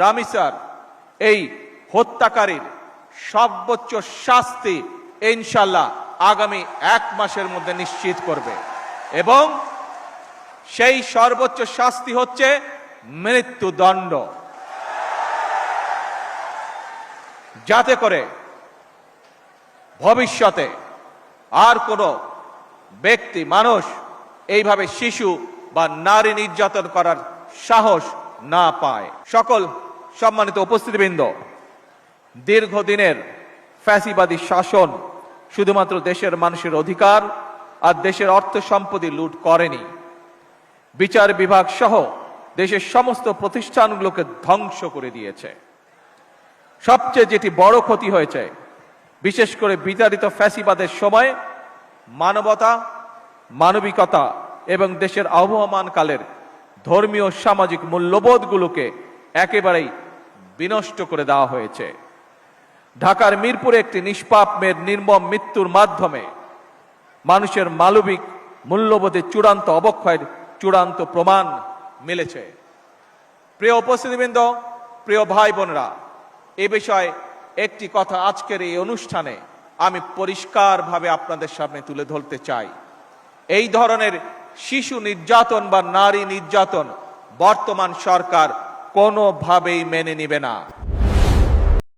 রামিসার এই হত্যাকারীর সর্বোচ্চ শাস্তি ইনশাআল্লাহ আগামী 1 মাসের মধ্যে নিশ্চিত করবে এবং সেই সর্বোচ্চ শাস্তি হচ্ছে মৃত্যুদণ্ড, যাতে করে ভবিষ্যতে আর কোনো ব্যক্তি মানুষ এইভাবে শিশু বা নারী নির্যাতন করার সাহস না পায়। সকল সম্মানিত উপস্থিতিবৃন্দ, দীর্ঘদিনের ফ্যাসিবাদী শাসন শুধুমাত্র দেশের মানুষের অধিকার আর দেশের অর্থ সম্পত্তি লুট করেনি, বিচার বিভাগ সহ দেশের সমস্ত প্রতিষ্ঠানগুলোকে ধ্বংস করে দিয়েছে। সবচেয়ে যেটি বড় ক্ষতি হয়েছে, বিশেষ করে বিতাড়িত ফ্যাসিবাদের সময় মানবতা, মানবিকতা এবং দেশের আবহমানকালের ধর্মীয় সামাজিক মূল্যবোধগুলোকে একেবারেই বিনষ্ট করে দেওয়া হয়েছে। ঢাকার মিরপুরে একটি নিষ্পাপ মেয়ের নির্মম মৃত্যুর মাধ্যমে মানুষের মানবিক মূল্যবোধের চূড়ান্ত অবক্ষয়ের চূড়ান্ত প্রমাণ মিলেছে। প্রিয় উপস্থিতিবৃন্দ, প্রিয় ভাই বোনেরা, এ বিষয়ে একটি কথা আজকের এই অনুষ্ঠানে আমি পরিষ্কারভাবে আপনাদের সামনে তুলে ধরতে চাই। এই ধরনের শিশু নির্যাতন বা নারী নির্যাতন বর্তমান সরকার কোনোভাবেই মেনে নেবে না।